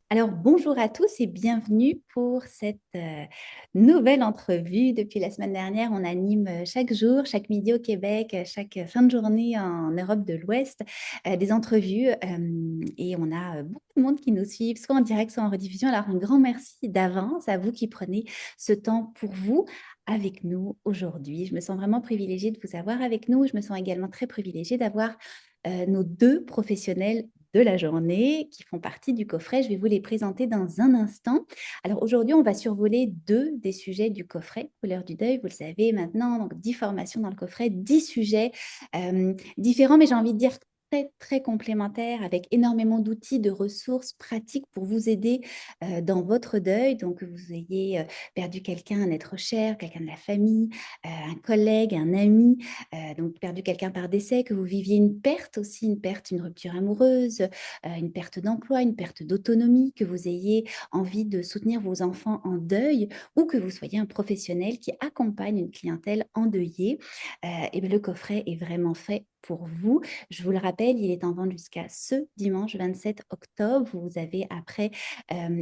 Alors, bonjour à tous et bienvenue pour cette nouvelle entrevue. Depuis la semaine dernière, on anime chaque jour, chaque midi au Québec, chaque fin de journée en Europe de l'Ouest, des entrevues et on a beaucoup de monde qui nous suit, soit en direct, soit en rediffusion. Alors, un grand merci d'avance à vous qui prenez ce temps pour vous avec nous aujourd'hui. Je me sens vraiment privilégiée de vous avoir avec nous. Je me sens également très privilégiée d'avoir nos deux professionnels de la journée qui font partie du coffret. Je vais vous les présenter dans un instant. Alors aujourd'hui, on va survoler deux des sujets du coffret, Couleur du deuil, vous le savez maintenant, donc 10 formations dans le coffret, 10 sujets différents, mais j'ai envie de dire très, très complémentaires avec énormément d'outils, de ressources pratiques pour vous aider dans votre deuil. Donc, que vous ayez perdu quelqu'un, un être cher, quelqu'un de la famille, un collègue, un ami, donc perdu quelqu'un par décès, que vous viviez une perte aussi, une perte, une rupture amoureuse, une perte d'emploi, une perte d'autonomie, que vous ayez envie de soutenir vos enfants en deuil ou que vous soyez un professionnel qui accompagne une clientèle endeuillée, et bien le coffret est vraiment fait pour vous. Je vous le rappelle, il est en vente jusqu'à ce dimanche 27 octobre. Vous avez après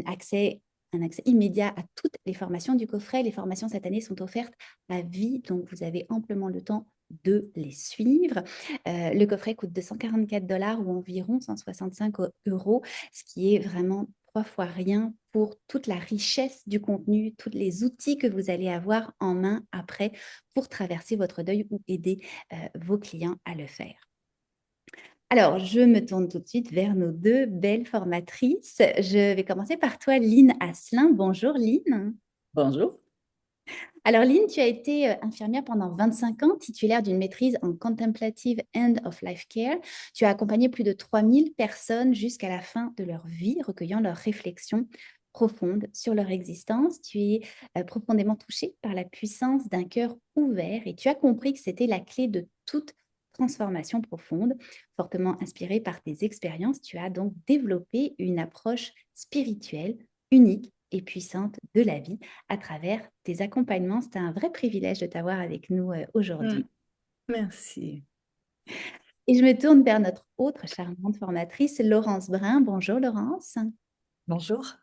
accès un accès immédiat à toutes les formations du coffret. Les formations cette année sont offertes à vie, donc vous avez amplement le temps de les suivre. Le coffret coûte 244 $ ou environ 165 euros, ce qui est vraiment 3 fois rien pour toute la richesse du contenu, tous les outils que vous allez avoir en main après pour traverser votre deuil ou aider vos clients à le faire. Alors, je me tourne tout de suite vers nos deux belles formatrices. Je vais commencer par toi, Lynn Asselin. Bonjour, Lynn. Bonjour. Alors, Lynn, tu as été infirmière pendant 25 ans, titulaire d'une maîtrise en Contemplative End of Life Care. Tu as accompagné plus de 3000 personnes jusqu'à la fin de leur vie, recueillant leurs réflexions profondes sur leur existence. Tu es profondément touchée par la puissance d'un cœur ouvert et tu as compris que c'était la clé de toute transformation profonde. Fortement inspirée par tes expériences, tu as donc développé une approche spirituelle unique et puissante de la vie à travers tes accompagnements. C'était un vrai privilège de t'avoir avec nous Mm, aujourd'hui. Merci. Et je me tourne vers notre autre charmante formatrice, Laurence Brun. Bonjour Laurence. Bonjour.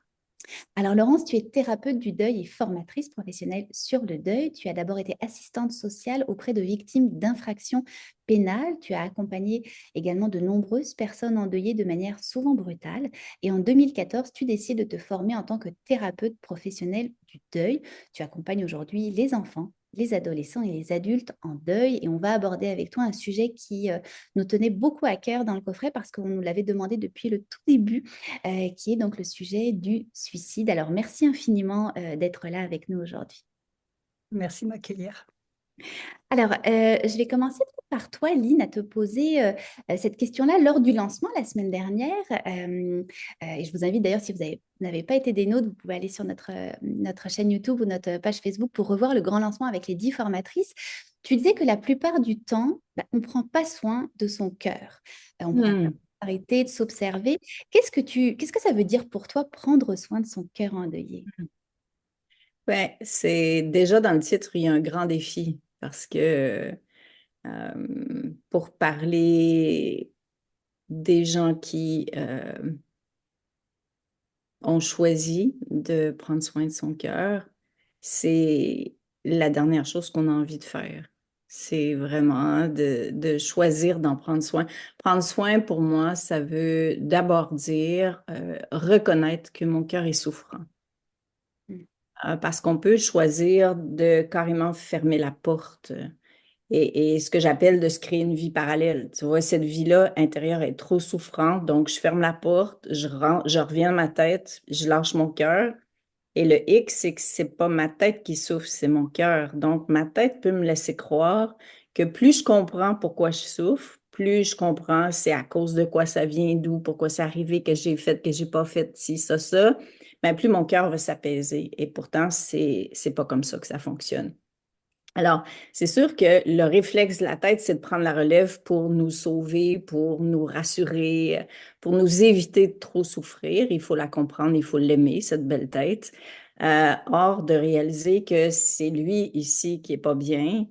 Alors Laurence, tu es thérapeute du deuil et formatrice professionnelle sur le deuil. Tu as d'abord été assistante sociale auprès de victimes d'infractions pénales. Tu as accompagné également de nombreuses personnes endeuillées de manière souvent brutale. Et en 2014, tu décides de te former en tant que thérapeute professionnelle du deuil. Tu accompagnes aujourd'hui les enfants, les adolescents et les adultes en deuil. Et on va aborder avec toi un sujet qui nous tenait beaucoup à cœur dans le coffret parce qu'on nous l'avait demandé depuis le tout début, qui est donc le sujet du suicide. Alors, merci infiniment d'être là avec nous aujourd'hui. Merci, Maquilière. Alors, je vais commencer par toi, Lynn, à te poser cette question-là lors du lancement la semaine dernière. Et je vous invite d'ailleurs, si vous n'avez pas été des nôtres, vous pouvez aller sur notre chaîne YouTube ou notre page Facebook pour revoir le grand lancement avec les 10 formatrices. Tu disais que la plupart du temps, on ne prend pas soin de son cœur. On ne prend pas Hmm. arrêter de s'observer. Qu'est-ce que ça veut dire pour toi prendre soin de son cœur endeuillé? C'est déjà dans le titre, il y a un grand défi parce que pour parler des gens qui ont choisi de prendre soin de son cœur, c'est la dernière chose qu'on a envie de faire. C'est vraiment de choisir d'en prendre soin. Prendre soin, pour moi, ça veut d'abord dire reconnaître que mon cœur est souffrant. Mm. Parce qu'on peut choisir de carrément fermer la porte et ce que j'appelle de se créer une vie parallèle. Tu vois, cette vie-là intérieure est trop souffrante, donc je ferme la porte, je reviens à ma tête, je lâche mon cœur. Et le X, c'est que c'est pas ma tête qui souffre, c'est mon cœur. Donc, ma tête peut me laisser croire que plus je comprends pourquoi je souffre, plus je comprends c'est à cause de quoi ça vient, d'où, pourquoi c'est arrivé, que j'ai fait, que j'ai pas fait, ci, ça, mais plus mon cœur va s'apaiser. Et pourtant, c'est pas comme ça que ça fonctionne. Alors, c'est sûr que le réflexe de la tête, c'est de prendre la relève pour nous sauver, pour nous rassurer, pour nous éviter de trop souffrir. Il faut la comprendre, il faut l'aimer, cette belle tête. Or, de réaliser que c'est lui ici qui est pas bien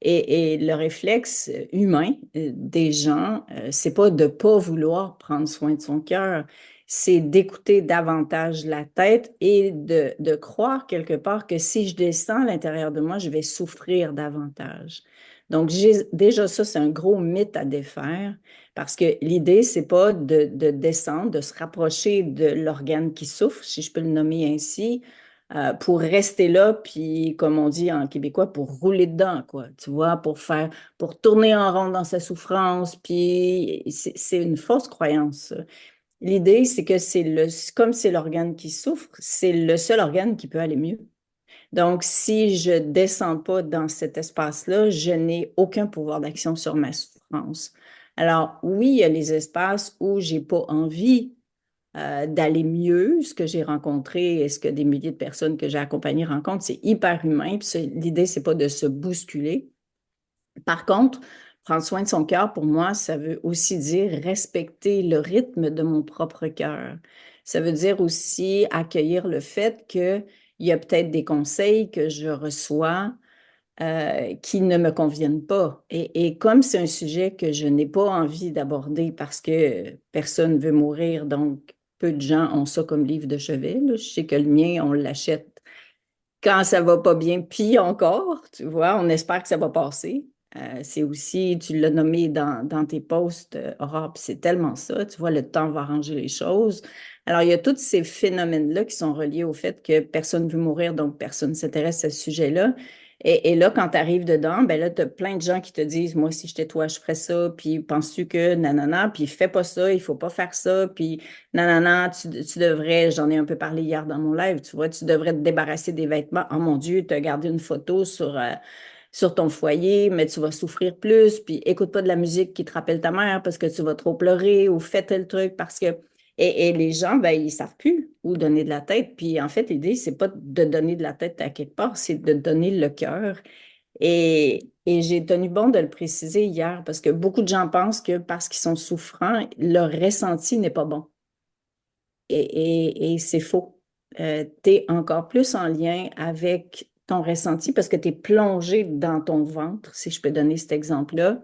Et le réflexe humain des gens, c'est pas de pas vouloir prendre soin de son cœur, c'est d'écouter davantage la tête et de croire quelque part que si je descends à l'intérieur de moi, je vais souffrir davantage. Donc, déjà ça, c'est un gros mythe à défaire parce que l'idée, c'est pas de descendre, de se rapprocher de l'organe qui souffre, si je peux le nommer ainsi, pour rester là, puis comme on dit en québécois, pour rouler dedans, quoi, tu vois, pour tourner en rond dans sa souffrance, puis c'est une fausse croyance, ça. L'idée, c'est que comme c'est l'organe qui souffre, c'est le seul organe qui peut aller mieux. Donc, si je descends pas dans cet espace-là, je n'ai aucun pouvoir d'action sur ma souffrance. Alors, oui, il y a les espaces où j'ai pas envie d'aller mieux. Ce que j'ai rencontré et ce que des milliers de personnes que j'ai accompagnées rencontrent, c'est hyper humain. Puis l'idée, c'est pas de se bousculer. Par contre, prendre soin de son cœur, pour moi, ça veut aussi dire respecter le rythme de mon propre cœur. Ça veut dire aussi accueillir le fait qu'il y a peut-être des conseils que je reçois qui ne me conviennent pas. Et comme c'est un sujet que je n'ai pas envie d'aborder parce que personne ne veut mourir, donc peu de gens ont ça comme livre de chevet, là. Je sais que le mien, on l'achète quand ça va pas bien, puis encore, tu vois, on espère que ça va passer. C'est aussi, tu l'as nommé dans tes posts, Aurore, puis c'est tellement ça, tu vois, le temps va arranger les choses. Alors, il y a tous ces phénomènes-là qui sont reliés au fait que personne ne veut mourir, donc personne ne s'intéresse à ce sujet-là. Et là, quand tu arrives dedans, ben là, tu as plein de gens qui te disent, moi, si j'étais toi, je ferais ça, puis penses-tu que nanana, puis fais pas ça, il faut pas faire ça, puis nanana, tu devrais, j'en ai un peu parlé hier dans mon live, tu vois, tu devrais te débarrasser des vêtements. Oh mon Dieu, tu as gardé une photo sur ton foyer, mais tu vas souffrir plus, puis écoute pas de la musique qui te rappelle ta mère parce que tu vas trop pleurer ou fais tel truc parce que... Et les gens, ben, ils savent plus où donner de la tête. Puis en fait, l'idée, c'est pas de donner de la tête à quelque part, c'est de donner le cœur. Et j'ai tenu bon de le préciser hier parce que beaucoup de gens pensent que parce qu'ils sont souffrants, leur ressenti n'est pas bon. Et c'est faux. Tu es encore plus en lien avec ton ressenti parce que tu es plongé dans ton ventre, si je peux donner cet exemple-là.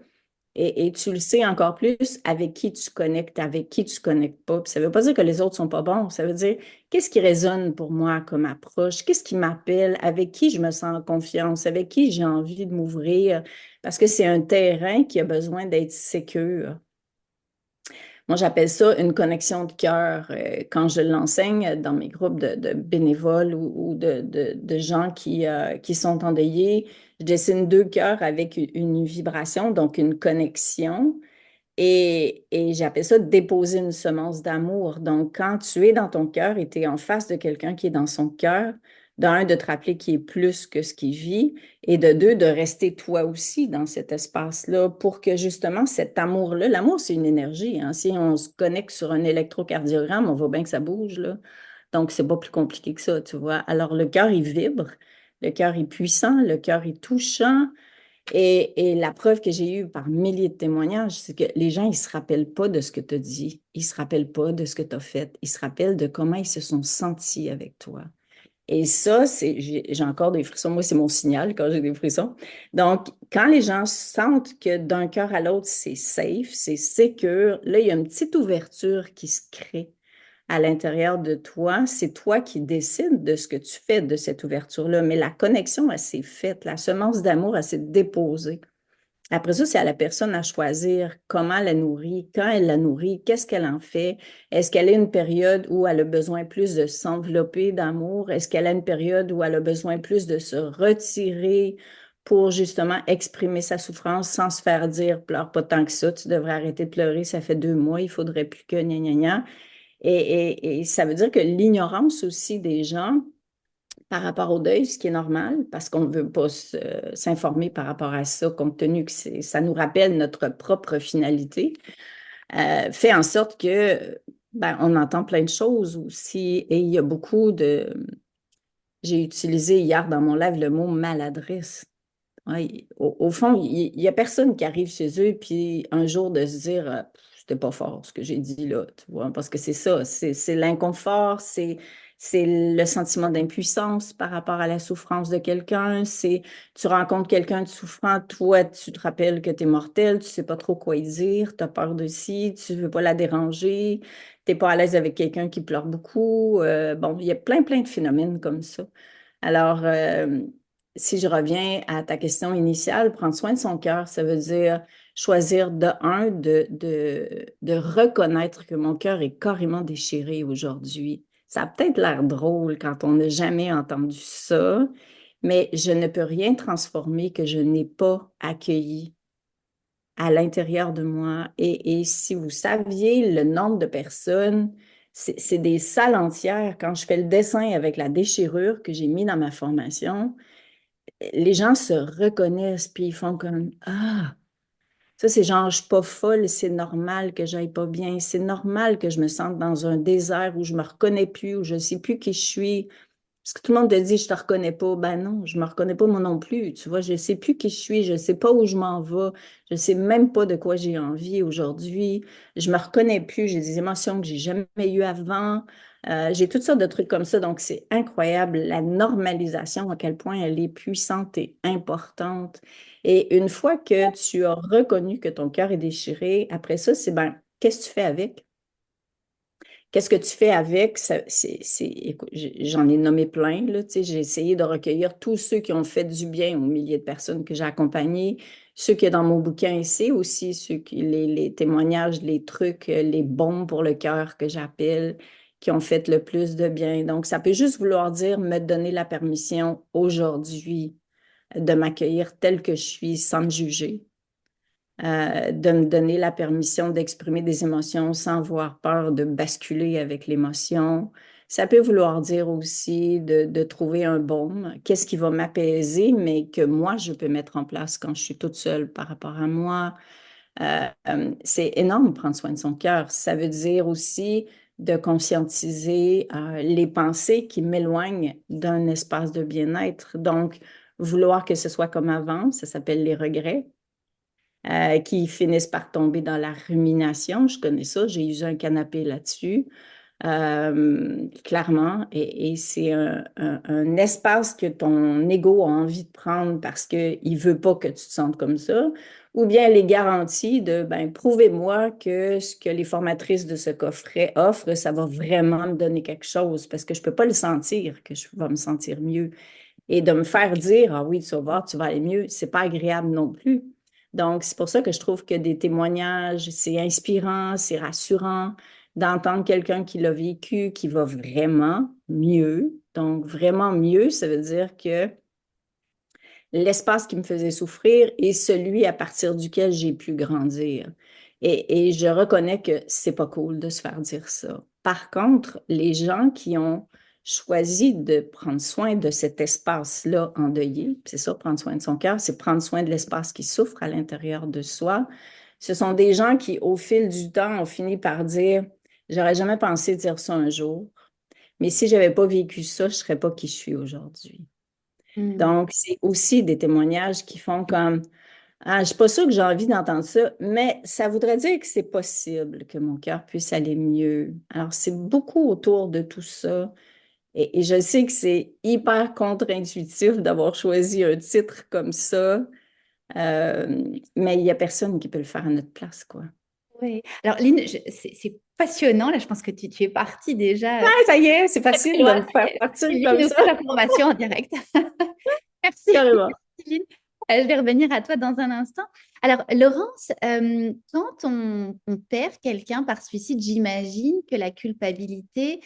Et tu le sais encore plus avec qui tu connectes, avec qui tu connectes pas. Puis ça ne veut pas dire que les autres sont pas bons. Ça veut dire qu'est-ce qui résonne pour moi comme approche, qu'est-ce qui m'appelle, avec qui je me sens en confiance, avec qui j'ai envie de m'ouvrir. Parce que c'est un terrain qui a besoin d'être sécure. Moi, j'appelle ça une connexion de cœur. Quand je l'enseigne dans mes groupes de bénévoles ou de gens qui sont endeuillés, je dessine deux cœurs avec une vibration, donc une connexion. Et j'appelle ça déposer une semence d'amour. Donc, quand tu es dans ton cœur et tu es en face de quelqu'un qui est dans son cœur, d'un, de te rappeler qu'il est plus que ce qu'il vit, et de deux, de rester toi aussi dans cet espace-là pour que justement cet amour-là, l'amour, c'est une énergie, hein. Si on se connecte sur un électrocardiogramme, on voit bien que ça bouge, là. Donc, c'est pas plus compliqué que ça, tu vois. Alors, le cœur, il vibre, le cœur est puissant, le cœur est touchant. Et la preuve que j'ai eue par milliers de témoignages, c'est que les gens, ils ne se rappellent pas de ce que tu as dit, ils ne se rappellent pas de ce que tu as fait, ils se rappellent de comment ils se sont sentis avec toi. Et ça, j'ai encore des frissons. Moi, c'est mon signal quand j'ai des frissons. Donc, quand les gens sentent que d'un cœur à l'autre, c'est safe, c'est secure, là, il y a une petite ouverture qui se crée à l'intérieur de toi. C'est toi qui décides de ce que tu fais de cette ouverture-là. Mais la connexion, elle s'est faite. La semence d'amour, elle s'est déposée. Après ça, c'est à la personne à choisir comment la nourrit, quand elle la nourrit, qu'est-ce qu'elle en fait. Est-ce qu'elle a une période où elle a besoin plus de s'envelopper d'amour? Est-ce qu'elle a une période où elle a besoin plus de se retirer pour justement exprimer sa souffrance sans se faire dire, pleure pas tant que ça, tu devrais arrêter de pleurer, ça fait 2 mois, il faudrait plus que gna gna gna. Et ça veut dire que l'ignorance aussi des gens par rapport au deuil, ce qui est normal, parce qu'on ne veut pas s'informer par rapport à ça, compte tenu que ça nous rappelle notre propre finalité, fait en sorte que ben, on entend plein de choses aussi. Et il y a beaucoup de... J'ai utilisé hier dans mon live le mot maladresse. Ouais, au fond, il n'y a personne qui arrive chez eux puis un jour de se dire c'était pas fort ce que j'ai dit là, tu vois, parce que c'est ça, c'est l'inconfort, c'est le sentiment d'impuissance par rapport à la souffrance de quelqu'un. C'est, tu rencontres quelqu'un de souffrant, toi, tu te rappelles que tu es mortel, tu sais pas trop quoi y dire, tu as peur de ci, tu veux pas la déranger, t'es pas à l'aise avec quelqu'un qui pleure beaucoup. Bon, il y a plein de phénomènes comme ça. Alors, si je reviens à ta question initiale, prendre soin de son cœur, ça veut dire choisir de reconnaître que mon cœur est carrément déchiré aujourd'hui. Ça a peut-être l'air drôle quand on n'a jamais entendu ça, mais je ne peux rien transformer que je n'ai pas accueilli à l'intérieur de moi. Et si vous saviez le nombre de personnes, c'est des salles entières. Quand je fais le dessin avec la déchirure que j'ai mis dans ma formation, les gens se reconnaissent puis ils font comme Ah! Ça, c'est genre, je suis pas folle, c'est normal que j'aille pas bien, c'est normal que je me sente dans un désert où je me reconnais plus, où je sais plus qui je suis. Parce que tout le monde te dit, je te reconnais pas. Ben non, je me reconnais pas moi non plus. Tu vois, je sais plus qui je suis, je sais pas où je m'en vais, je sais même pas de quoi j'ai envie aujourd'hui. Je me reconnais plus, j'ai des émotions que j'ai jamais eues avant. J'ai toutes sortes de trucs comme ça. Donc, c'est incroyable la normalisation, à quel point elle est puissante et importante. Et une fois que tu as reconnu que ton cœur est déchiré, après ça, c'est ben, qu'est-ce que tu fais avec? Qu'est-ce que tu fais avec? Écoute, j'en ai nommé plein, là, tu sais, j'ai essayé de recueillir tous ceux qui ont fait du bien aux milliers de personnes que j'ai accompagnées, ceux qui sont dans mon bouquin ici aussi, les témoignages, les trucs, les bons pour le cœur que j'appelle, qui ont fait le plus de bien. Donc, ça peut juste vouloir dire me donner la permission aujourd'hui de m'accueillir tel que je suis sans me juger, de me donner la permission d'exprimer des émotions sans avoir peur de basculer avec l'émotion. Ça peut vouloir dire aussi de trouver un baume, qu'est-ce qui va m'apaiser, mais que moi, je peux mettre en place quand je suis toute seule par rapport à moi. C'est énorme prendre soin de son cœur. Ça veut dire aussi de conscientiser les pensées qui m'éloignent d'un espace de bien-être. Donc, vouloir que ce soit comme avant, ça s'appelle les regrets qui finissent par tomber dans la rumination. Je connais ça, j'ai usé un canapé là-dessus, clairement. Et c'est un espace que ton ego a envie de prendre parce qu'il ne veut pas que tu te sentes comme ça. Ou bien les garanties de, ben, prouvez-moi que ce que les formatrices de ce coffret offrent, ça va vraiment me donner quelque chose parce que je ne peux pas le sentir, que je vais me sentir mieux. Et de me faire dire, ah oui, tu vas voir, tu vas aller mieux, c'est pas agréable non plus. Donc, c'est pour ça que je trouve que des témoignages, c'est inspirant, c'est rassurant d'entendre quelqu'un qui l'a vécu, qui va vraiment mieux. Donc, vraiment mieux, ça veut dire que l'espace qui me faisait souffrir est celui à partir duquel j'ai pu grandir. Et je reconnais que c'est pas cool de se faire dire ça. Par contre, les gens qui ont choisi de prendre soin de cet espace-là endeuillé, c'est ça, prendre soin de son cœur, c'est prendre soin de l'espace qui souffre à l'intérieur de soi. Ce sont des gens qui, au fil du temps, ont fini par dire, j'aurais jamais pensé dire ça un jour, mais si j'avais pas vécu ça, je serais pas qui je suis aujourd'hui. Mm. Donc, c'est aussi des témoignages qui font comme, ah, je ne suis pas sûre que j'ai envie d'entendre ça, mais ça voudrait dire que c'est possible que mon cœur puisse aller mieux. Alors, c'est beaucoup autour de tout ça. Et je sais que c'est hyper contre-intuitif d'avoir choisi un titre comme ça, mais il n'y a personne qui peut le faire à notre place, quoi. Oui. Alors, Lynn, c'est passionnant. Là, je pense que tu es partie déjà Ah, ça y est, c'est très, très facile de loin. me faire partir Lynn comme nous ça, fait la formation en direct. Merci, carrément. merci, Lynn. Je vais revenir à toi dans un instant. Alors, Laurence, quand on perd quelqu'un par suicide, j'imagine que la culpabilité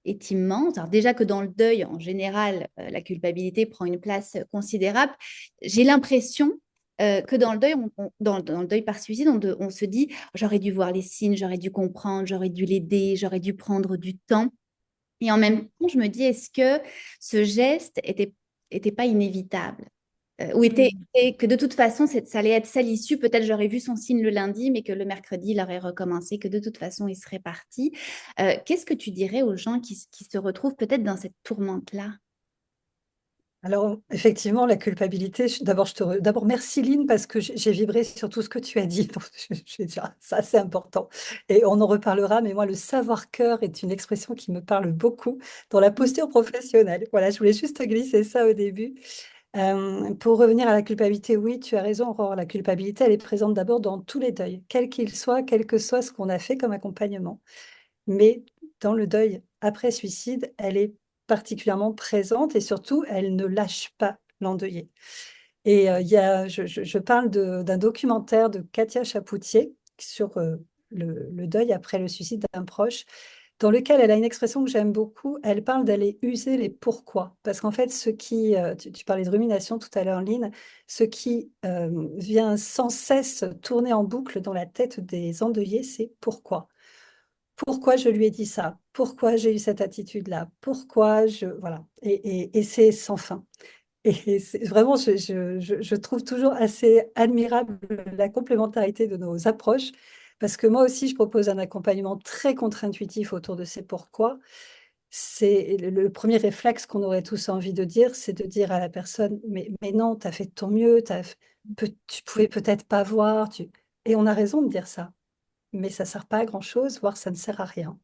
est immense. Alors déjà que dans le deuil, en général, la culpabilité prend une place considérable. J'ai l'impression que dans le deuil, dans le deuil par suicide, on se dit, j'aurais dû voir les signes, j'aurais dû comprendre, j'aurais dû l'aider, j'aurais dû prendre du temps. Et en même temps, je me dis, est-ce que ce geste était pas inévitable? Ou que de toute façon, ça allait être ça l'issue. Peut-être j'aurais vu son signe le lundi, mais que le mercredi, il aurait recommencé, que de toute façon, il serait parti. Qu'est-ce que tu dirais aux gens qui se retrouvent peut-être dans cette tourmente-là? Alors, effectivement, la culpabilité, d'abord, merci Lynn, parce que j'ai vibré sur tout ce que tu as dit. Donc, je vais dire, ça, c'est important. Et on en reparlera, mais moi, le savoir-cœur est une expression qui me parle beaucoup dans la posture professionnelle. Voilà, je voulais juste glisser ça au début. Pour revenir à la culpabilité, oui, tu as raison, Aurore. La culpabilité, elle est présente d'abord dans tous les deuils, quel qu'il soit, quel que soit ce qu'on a fait comme accompagnement. Mais dans le deuil après suicide, elle est particulièrement présente et surtout, elle ne lâche pas l'endeuillé. Et je parle d'un documentaire de Katia Chapoutier sur le deuil après le suicide d'un proche, dans lequel elle a une expression que j'aime beaucoup. Elle parle d'aller user les pourquoi. Parce qu'en fait, tu parlais de rumination tout à l'heure, Lynn, ce qui vient sans cesse tourner en boucle dans la tête des endeuillés, c'est pourquoi. Pourquoi je lui ai dit ça? Pourquoi j'ai eu cette attitude-là? Pourquoi je... Voilà. Et c'est sans fin. Et vraiment, je trouve toujours assez admirable la complémentarité de nos approches, parce que moi aussi, je propose un accompagnement très contre-intuitif autour de ces pourquoi. C'est le premier réflexe qu'on aurait tous envie de dire, c'est de dire à la personne, mais non, tu as fait de ton mieux, tu pouvais peut-être pas voir. Et on a raison de dire ça, mais ça sert pas à grand-chose, voire ça ne sert à rien,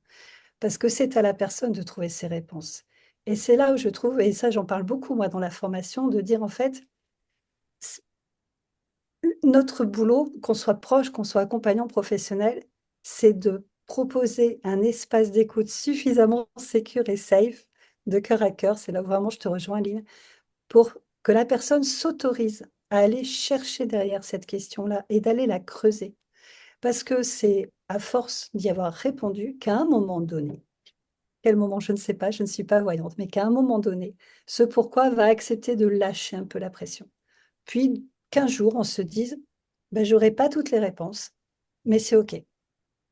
parce que c'est à la personne de trouver ses réponses. Et c'est là où je trouve, et ça j'en parle beaucoup moi dans la formation, de dire en fait, notre boulot, qu'on soit proche, qu'on soit accompagnant professionnel, c'est de proposer un espace d'écoute suffisamment sécure et safe, de cœur à cœur, c'est là où vraiment je te rejoins, Lynn, pour que la personne s'autorise à aller chercher derrière cette question-là et d'aller la creuser. Parce que c'est à force d'y avoir répondu qu'à un moment donné, quel moment, je ne sais pas, je ne suis pas voyante, mais qu'à un moment donné, ce pourquoi va accepter de lâcher un peu la pression. Puis qu'un jour, on se dise, ben, j'aurai pas toutes les réponses, mais c'est OK.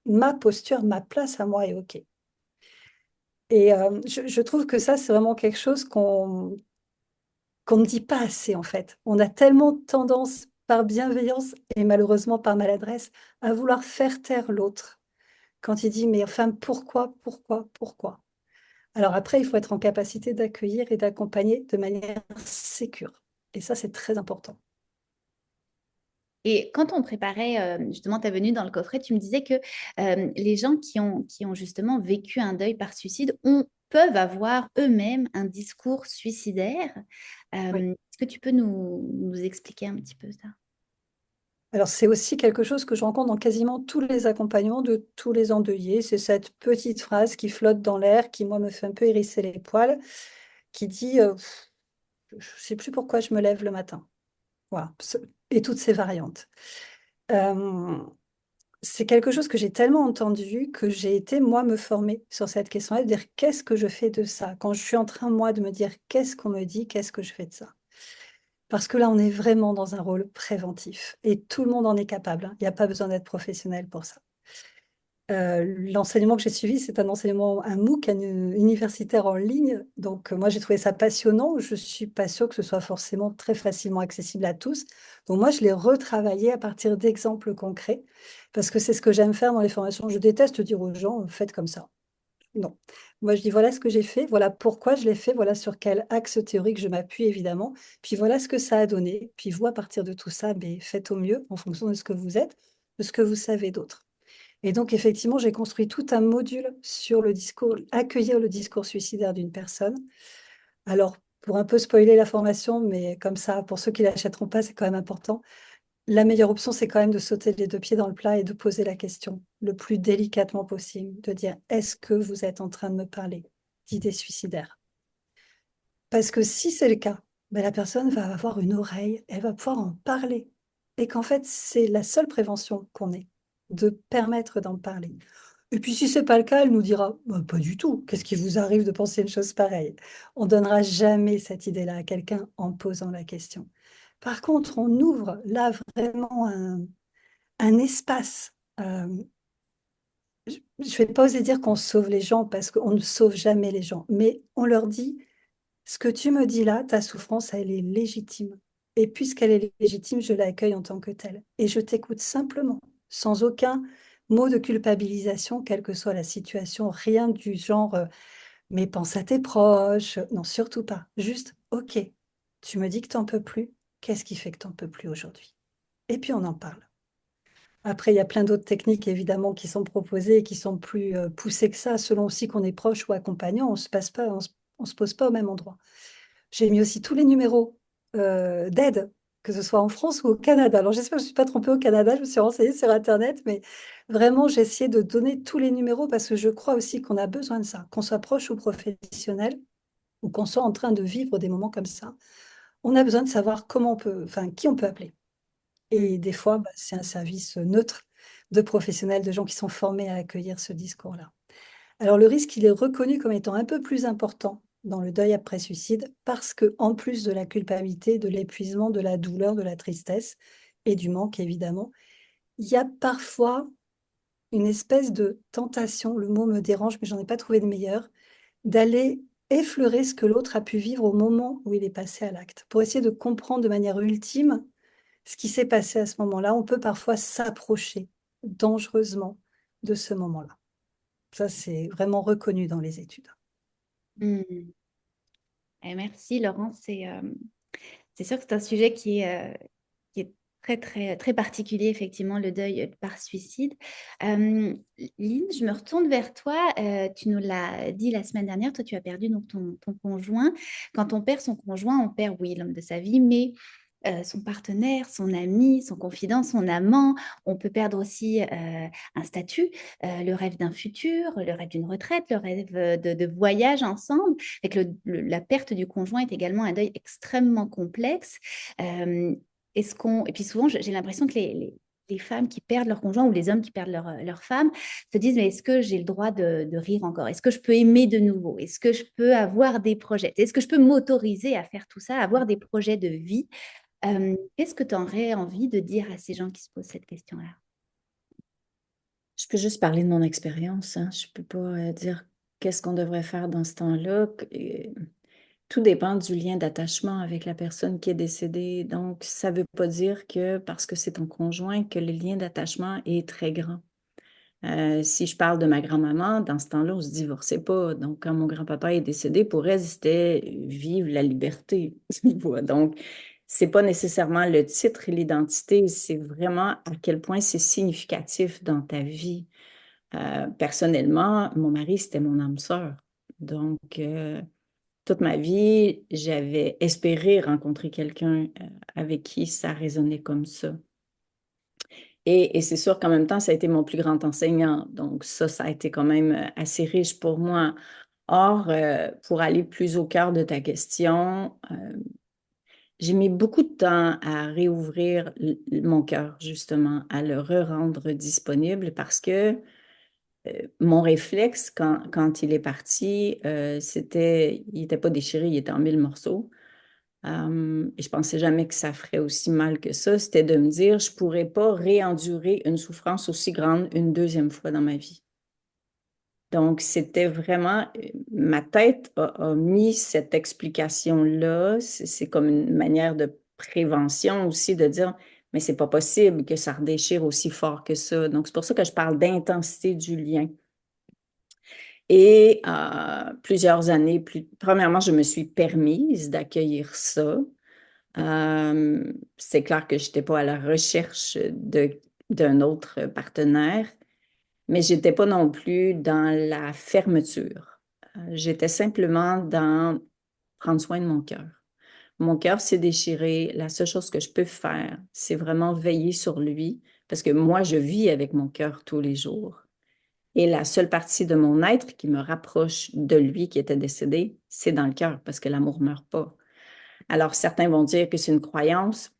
Ma posture, ma place à moi est OK. Et je trouve que ça, c'est vraiment quelque chose qu'on ne dit pas assez, en fait. On a tellement tendance, par bienveillance et malheureusement par maladresse, à vouloir faire taire l'autre quand il dit, mais enfin, pourquoi, pourquoi, pourquoi? Alors après, il faut être en capacité d'accueillir et d'accompagner de manière sécure. Et ça, c'est très important. Et quand on préparait justement ta venue dans le coffret, tu me disais que les gens qui ont justement vécu un deuil par suicide peuvent avoir eux-mêmes un discours suicidaire. Oui. Est-ce que tu peux nous expliquer un petit peu ça? Alors, c'est aussi quelque chose que je rencontre dans quasiment tous les accompagnements de tous les endeuillés. C'est cette petite phrase qui flotte dans l'air, qui, moi, me fait un peu hérisser les poils, qui dit je ne sais plus pourquoi je me lève le matin. Voilà. Et toutes ces variantes. Euh, c'est quelque chose que j'ai tellement entendu que j'ai été, moi, me former sur cette question-là, de dire qu'est-ce que je fais de ça? Quand je suis en train, moi, de me dire qu'est-ce qu'on me dit, qu'est-ce que je fais de ça? Parce que là, on est vraiment dans un rôle préventif et tout le monde en est capable, hein. Il n'y a pas besoin d'être professionnel pour ça. L'enseignement que j'ai suivi, c'est un enseignement, un MOOC, un universitaire en ligne. Donc, moi, j'ai trouvé ça passionnant. Je ne suis pas sûre que ce soit forcément très facilement accessible à tous. Donc, moi, je l'ai retravaillé à partir d'exemples concrets parce que c'est ce que j'aime faire dans les formations. Je déteste dire aux gens, faites comme ça. Non. Moi, je dis, voilà ce que j'ai fait, voilà pourquoi je l'ai fait, voilà sur quel axe théorique je m'appuie, évidemment. Puis voilà ce que ça a donné. Puis vous, à partir de tout ça, ben, faites au mieux en fonction de ce que vous êtes, de ce que vous savez d'autre. Et donc, effectivement, j'ai construit tout un module sur le discours, accueillir le discours suicidaire d'une personne. Alors, pour un peu spoiler la formation, mais comme ça, pour ceux qui ne l'achèteront pas, c'est quand même important. La meilleure option, c'est quand même de sauter les deux pieds dans le plat et de poser la question le plus délicatement possible, de dire, est-ce que vous êtes en train de me parler d'idées suicidaires? Parce que si c'est le cas, ben, la personne va avoir une oreille, elle va pouvoir en parler. Et qu'en fait, c'est la seule prévention qu'on ait, de permettre d'en parler. Et puis si c'est pas le cas, elle nous dira, bah, pas du tout, qu'est-ce qui vous arrive de penser une chose pareille? On donnera jamais cette idée-là à quelqu'un en posant la question. Par contre, on ouvre là vraiment un espace. Je ne vais pas oser dire qu'on sauve les gens parce qu'on ne sauve jamais les gens, mais on leur dit, ce que tu me dis là, ta souffrance, elle est légitime. Et puisqu'elle est légitime, je l'accueille en tant que telle. Et je t'écoute simplement, sans aucun mot de culpabilisation, quelle que soit la situation, rien du genre, mais pense à tes proches. Non, surtout pas. Juste, OK. tu me dis que tu n'en peux plus. Qu'est-ce qui fait que tu n'en peux plus aujourd'hui? Et puis on en parle. Après, il y a plein d'autres techniques, évidemment, qui sont proposées et qui sont plus poussées que ça, selon aussi qu'on est proche ou accompagnant. On on se pose pas au même endroit. J'ai mis aussi tous les numéros d'aide, que ce soit en France ou au Canada. Alors, j'espère que je ne me suis pas trompée au Canada, je me suis renseignée sur Internet, mais vraiment, j'ai essayé de donner tous les numéros parce que je crois aussi qu'on a besoin de ça, qu'on soit proche ou professionnel, ou qu'on soit en train de vivre des moments comme ça. On a besoin de savoir comment on peut, enfin, qui on peut appeler. Mm. Et des fois, bah, c'est un service neutre de professionnels, de gens qui sont formés à accueillir ce discours-là. Alors le risque, il est reconnu comme étant un peu plus important dans le deuil après suicide parce que, en plus de la culpabilité, de l'épuisement, de la douleur, de la tristesse et du manque, évidemment, il y a parfois une espèce de tentation, le mot me dérange, mais j'en ai pas trouvé de meilleur, d'aller effleurer ce que l'autre a pu vivre au moment où il est passé à l'acte. Pour essayer de comprendre de manière ultime ce qui s'est passé à ce moment-là, on peut parfois s'approcher dangereusement de ce moment-là. Ça, c'est vraiment reconnu dans les études. Mm. Merci Laurence, c'est sûr que c'est un sujet qui est très, très, très particulier, effectivement, le deuil par suicide. Lynn, je me retourne vers toi. Tu nous l'as dit la semaine dernière, toi, tu as perdu donc, ton conjoint. Quand on perd son conjoint, on perd, oui, l'homme de sa vie, mais son partenaire, son ami, son confident, son amant. On peut perdre aussi un statut, le rêve d'un futur, le rêve d'une retraite, le rêve de voyage ensemble. Et que la perte du conjoint est également un deuil extrêmement complexe. Euh, Et puis souvent, j'ai l'impression que les femmes qui perdent leur conjoint ou les hommes qui perdent leur femme se disent, mais est-ce que j'ai le droit de rire encore? Est-ce que je peux aimer de nouveau? Est-ce que je peux avoir des projets? Est-ce que je peux m'autoriser à faire tout ça, à avoir des projets de vie? Qu'est-ce que tu aurais envie de dire à ces gens qui se posent cette question-là? Je peux juste parler de mon expérience, hein. Je ne peux pas dire qu'est-ce qu'on devrait faire dans ce temps-là. Tout dépend du lien d'attachement avec la personne qui est décédée. Donc, ça ne veut pas dire que parce que c'est ton conjoint que le lien d'attachement est très grand. Si je parle de ma grand-maman, dans ce temps-là, on ne se divorçait pas. Donc, quand mon grand-papa est décédé, pour elle, c'était vivre la liberté. Donc, c'est pas nécessairement le titre et l'identité, c'est vraiment à quel point c'est significatif dans ta vie. Personnellement, mon mari, c'était mon âme sœur. Donc, toute ma vie, j'avais espéré rencontrer quelqu'un avec qui ça résonnait comme ça. Et c'est sûr qu'en même temps, ça a été mon plus grand enseignant. Donc, ça a été quand même assez riche pour moi. Or, pour aller plus au cœur de ta question, j'ai mis beaucoup de temps à réouvrir mon cœur, justement, à le re-rendre disponible parce que mon réflexe, quand il est parti, il n'était pas déchiré, il était en 1000 morceaux. Et je pensais jamais que ça ferait aussi mal que ça. C'était de me dire, je pourrais pas réendurer une souffrance aussi grande une deuxième fois dans ma vie. Donc, c'était vraiment, ma tête a mis cette explication-là. C'est comme une manière de prévention aussi, de dire, mais c'est pas possible que ça redéchire aussi fort que ça. Donc, c'est pour ça que je parle d'intensité du lien. Et plusieurs années plus, premièrement, je me suis permise d'accueillir ça. C'est clair que je n'étais pas à la recherche d'un autre partenaire, mais je n'étais pas non plus dans la fermeture. J'étais simplement dans prendre soin de mon cœur. Mon cœur s'est déchiré. La seule chose que je peux faire, c'est vraiment veiller sur lui, parce que moi, je vis avec mon cœur tous les jours. Et la seule partie de mon être qui me rapproche de lui qui était décédé, c'est dans le cœur, parce que l'amour ne meurt pas. Alors, certains vont dire que c'est une croyance.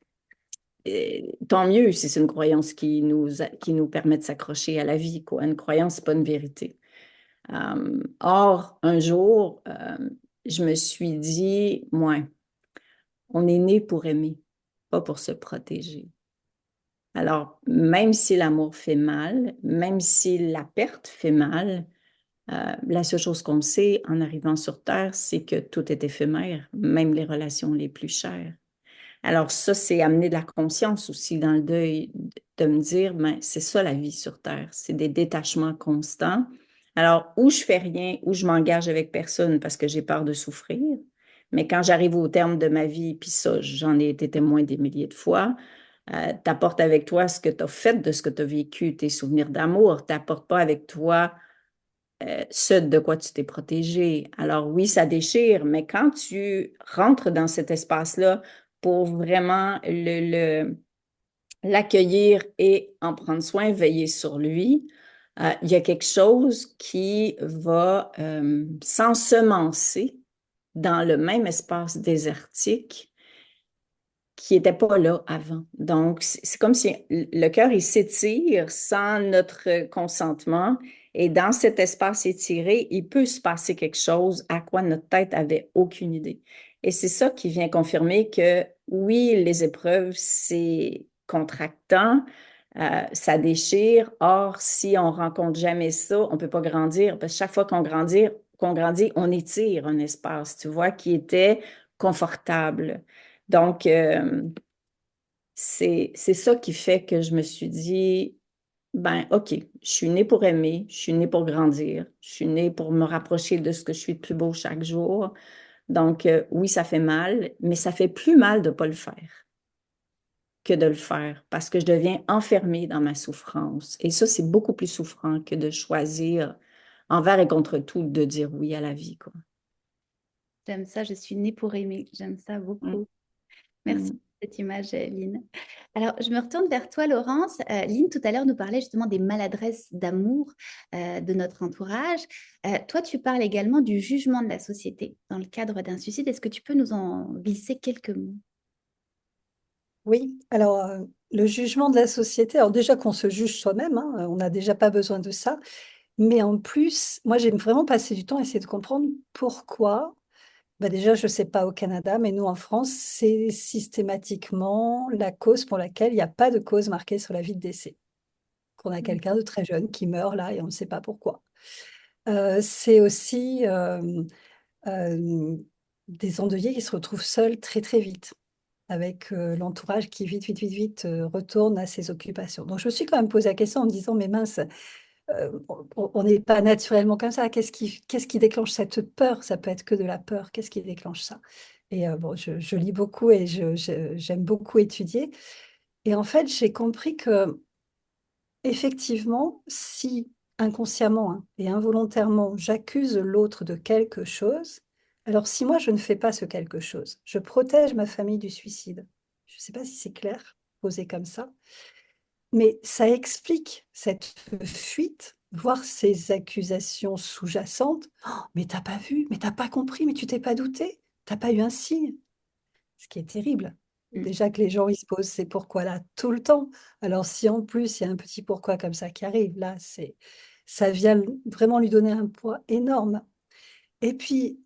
Tant mieux si c'est une croyance qui nous permet de s'accrocher à la vie, quoi. Une croyance, c'est pas une vérité. Or, un jour, je me suis dit, moi, on est né pour aimer, pas pour se protéger. Alors, même si l'amour fait mal, même si la perte fait mal, la seule chose qu'on sait en arrivant sur Terre, c'est que tout est éphémère, même les relations les plus chères. Alors ça, c'est amener de la conscience aussi dans le deuil, de me dire, ben, c'est ça la vie sur Terre, c'est des détachements constants. Alors, ou je fais rien, ou je m'engage avec personne parce que j'ai peur de souffrir, Mais quand j'arrive au terme de ma vie, puis ça, j'en ai été témoin des milliers de fois, tu apportes avec toi ce que tu as fait de ce que tu as vécu, tes souvenirs d'amour. Tu n'apportes pas avec toi ce de quoi tu t'es protégé. Alors oui, ça déchire, mais quand tu rentres dans cet espace-là pour vraiment l'accueillir et en prendre soin, veiller sur lui, il y a quelque chose qui va s'ensemencer dans le même espace désertique qui n'était pas là avant. Donc, c'est comme si le cœur, il s'étire sans notre consentement. Et dans cet espace étiré, il peut se passer quelque chose à quoi notre tête avait aucune idée. Et c'est ça qui vient confirmer que oui, les épreuves, c'est contractant, ça déchire. Or, si on rencontre jamais ça, on peut pas grandir parce que chaque fois qu'on grandit, on étire un espace, tu vois, qui était confortable. Donc, c'est ça qui fait que je me suis dit, ben, OK, je suis née pour aimer, je suis née pour grandir, je suis née pour me rapprocher de ce que je suis de plus beau chaque jour. Donc, oui, ça fait mal, mais ça fait plus mal de ne pas le faire que de le faire parce que je deviens enfermée dans ma souffrance. Et ça, c'est beaucoup plus souffrant que de choisir envers et contre tout de dire oui à la vie, quoi. J'aime ça, je suis née pour aimer. J'aime ça Mm, beaucoup. Merci mm. pour cette image, Lynn. Alors, je me retourne vers toi, Laurence. Lynn, tout à l'heure, nous parlait justement des maladresses d'amour de notre entourage. Toi, tu parles également du jugement de la société dans le cadre d'un suicide. Est-ce que tu peux nous en glisser quelques mots? Oui, alors le jugement de la société, alors déjà qu'on se juge soi-même, hein, on n'a déjà pas besoin de ça, mais en plus, moi j'ai vraiment passé du temps à essayer de comprendre pourquoi. Bah déjà, je ne sais pas au Canada, mais nous en France, c'est systématiquement la cause pour laquelle il n'y a pas de cause marquée sur l'avis de décès. Qu'on a Mm. quelqu'un de très jeune qui meurt là et on ne sait pas pourquoi. C'est aussi euh, des endeuillés qui se retrouvent seuls très très vite, avec l'entourage qui vite, vite, vite, vite retourne à ses occupations. Donc je me suis quand même posé la question en me disant, mais mince, on n'est pas naturellement comme ça. Qu'est-ce qui déclenche cette peur? Ça peut être que de la peur. Qu'est-ce qui déclenche ça? Et bon, je lis beaucoup et j'aime beaucoup étudier. Et en fait, j'ai compris que effectivement, si inconsciemment hein, et involontairement, j'accuse l'autre de quelque chose, alors si moi je ne fais pas ce quelque chose, je protège ma famille du suicide. Je ne sais pas si c'est clair, posé comme ça, mais ça explique cette fuite, voire ces accusations sous-jacentes. Oh, mais t'as pas vu, mais t'as pas compris, mais tu t'es pas douté, t'as pas eu un signe. Ce qui est terrible. Mm. Déjà que les gens, ils se posent ces pourquoi-là tout le temps. Alors, si en plus, il y a un petit pourquoi comme ça qui arrive, là, ça vient vraiment lui donner un poids énorme. Et puis,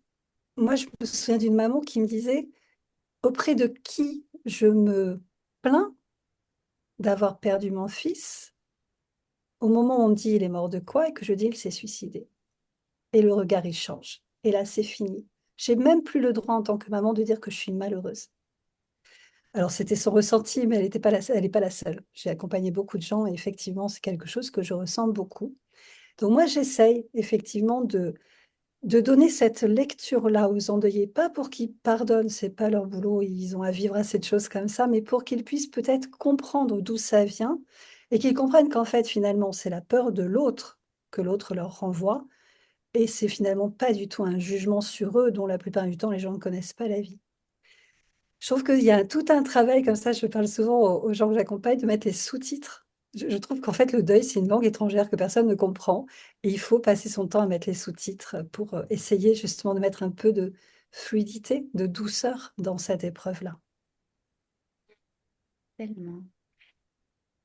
moi, je me souviens d'une maman qui me disait, auprès de qui je me plains d'avoir perdu mon fils, au moment où on me dit il est mort de quoi et que je dis il s'est suicidé. Et le regard, il change. Et là, c'est fini. J'ai même plus le droit en tant que maman de dire que je suis malheureuse. Alors, c'était son ressenti, mais elle n'est pas la seule. J'ai accompagné beaucoup de gens et effectivement, c'est quelque chose que je ressens beaucoup. Donc, moi, j'essaye effectivement de donner cette lecture-là aux endeuillés, pas pour qu'ils pardonnent, c'est pas leur boulot, ils ont à vivre à cette chose comme ça, mais pour qu'ils puissent peut-être comprendre d'où ça vient et qu'ils comprennent qu'en fait, finalement, c'est la peur de l'autre que l'autre leur renvoie et c'est finalement pas du tout un jugement sur eux dont la plupart du temps, les gens ne connaissent pas la vie. Je trouve qu'il y a tout un travail comme ça, je parle souvent aux gens que j'accompagne, de mettre les sous-titres. Je trouve qu'en fait, le deuil, c'est une langue étrangère que personne ne comprend. Et il faut passer son temps à mettre les sous-titres pour essayer justement de mettre un peu de fluidité, de douceur dans cette épreuve-là. Tellement.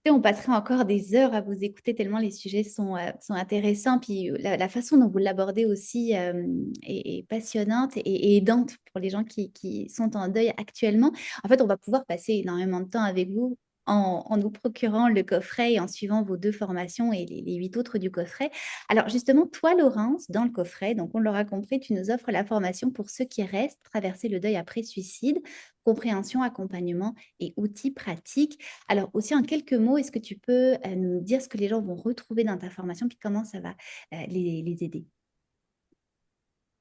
Et on passerait encore des heures à vous écouter tellement les sujets sont intéressants. Puis la façon dont vous l'abordez aussi est passionnante et aidante pour les gens qui sont en deuil actuellement. En fait, on va pouvoir passer énormément de temps avec vous en nous procurant le coffret et en suivant vos deux formations et les 8 autres du coffret. Alors justement, toi, Laurence, dans le coffret, donc on l'aura compris, tu nous offres la formation pour ceux qui restent, traverser le deuil après suicide, compréhension, accompagnement et outils pratiques. Alors aussi en quelques mots, est-ce que tu peux nous dire ce que les gens vont retrouver dans ta formation, puis comment ça va les aider?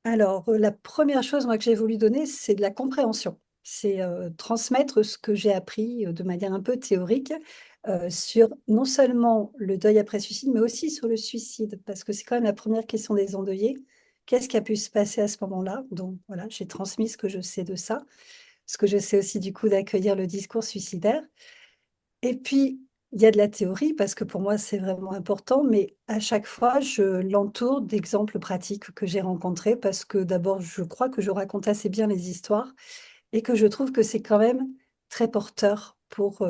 Alors, la première chose, moi, que j'ai voulu donner, c'est de la compréhension. C'est transmettre ce que j'ai appris de manière un peu théorique sur non seulement le deuil après suicide, mais aussi sur le suicide, parce que c'est quand même la première question des endeuillés. Qu'est-ce qui a pu se passer à ce moment-là? Donc, voilà, j'ai transmis ce que je sais de ça, ce que je sais aussi du coup d'accueillir le discours suicidaire. Et puis, il y a de la théorie, parce que pour moi, c'est vraiment important, mais à chaque fois, je l'entoure d'exemples pratiques que j'ai rencontrés, parce que d'abord, je crois que je raconte assez bien les histoires et que je trouve que c'est quand même très porteur pour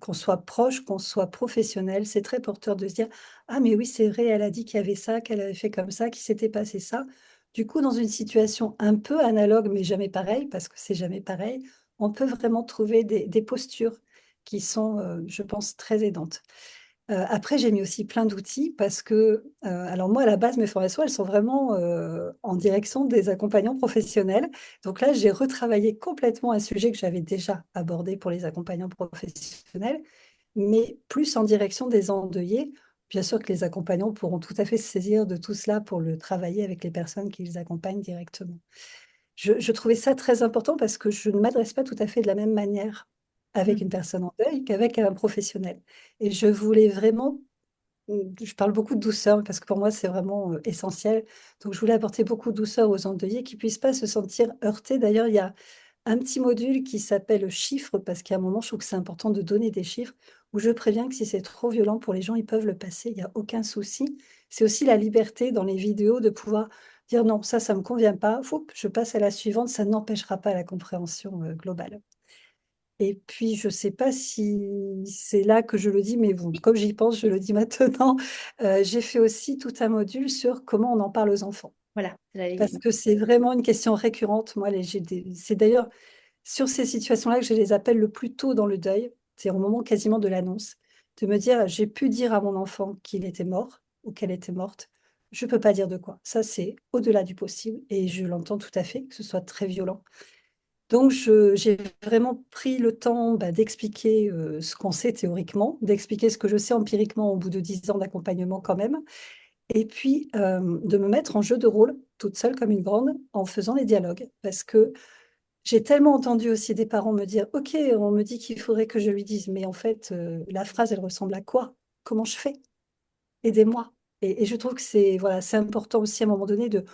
qu'on soit proche, qu'on soit professionnel. C'est très porteur de se dire, ah mais oui, c'est vrai, elle a dit qu'il y avait ça, qu'elle avait fait comme ça, qu'il s'était passé ça. Du coup, dans une situation un peu analogue, mais jamais pareille, parce que c'est jamais pareil, on peut vraiment trouver des postures qui sont, je pense, très aidantes. Après, j'ai mis aussi plein d'outils parce que, alors moi, à la base, mes formations, elles sont vraiment, en direction des accompagnants professionnels. Donc là, j'ai retravaillé complètement un sujet que j'avais déjà abordé pour les accompagnants professionnels, mais plus en direction des endeuillés. Bien sûr que les accompagnants pourront tout à fait se saisir de tout cela pour le travailler avec les personnes qu'ils accompagnent directement. Je trouvais ça très important parce que je ne m'adresse pas tout à fait de la même manière avec une personne en deuil qu'avec un professionnel. Et je voulais vraiment, je parle beaucoup de douceur parce que pour moi c'est vraiment essentiel. Donc je voulais apporter beaucoup de douceur aux endeuillés qui puissent pas se sentir heurtés. D'ailleurs, il y a un petit module qui s'appelle chiffres parce qu'à un moment je trouve que c'est important de donner des chiffres où je préviens que si c'est trop violent pour les gens, ils peuvent le passer, il y a aucun souci. C'est aussi la liberté dans les vidéos de pouvoir dire non, ça me convient pas, Foup, je passe à la suivante, ça n'empêchera pas la compréhension globale. Et puis, je sais pas si c'est là que je le dis, mais bon, comme j'y pense, je le dis maintenant. J'ai fait aussi tout un module sur comment on en parle aux enfants. Voilà, Parce que c'est vraiment une question récurrente. Moi, c'est d'ailleurs sur ces situations-là que je les appelle le plus tôt dans le deuil, c'est au moment quasiment de l'annonce, de me dire, j'ai pu dire à mon enfant qu'il était mort ou qu'elle était morte. Je peux pas dire de quoi. Ça, c'est au-delà du possible et je l'entends tout à fait, que ce soit très violent. Donc, j'ai vraiment pris le temps d'expliquer ce qu'on sait théoriquement, d'expliquer ce que je sais empiriquement au bout de 10 ans d'accompagnement quand même, et puis de me mettre en jeu de rôle, toute seule comme une grande, en faisant les dialogues. Parce que j'ai tellement entendu aussi des parents me dire, OK, on me dit qu'il faudrait que je lui dise, mais en fait, la phrase, elle ressemble à quoi? Comment je fais? Aidez-moi. Et je trouve que c'est voilà, c'est important aussi à un moment donné de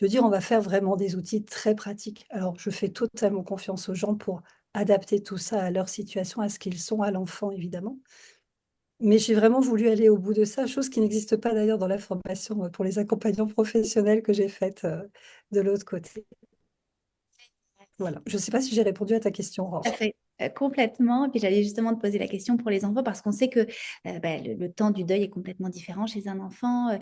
dire on va faire vraiment des outils très pratiques. Alors, je fais totalement confiance aux gens pour adapter tout ça à leur situation, à ce qu'ils sont, à l'enfant évidemment. Mais j'ai vraiment voulu aller au bout de ça, chose qui n'existe pas d'ailleurs dans la formation pour les accompagnants professionnels que j'ai faite de l'autre côté. Voilà. Je ne sais pas si j'ai répondu à ta question, Tout à Aurore. fait, complètement. Puis j'allais justement te poser la question pour les enfants parce qu'on sait que le temps du deuil est complètement différent chez un enfant.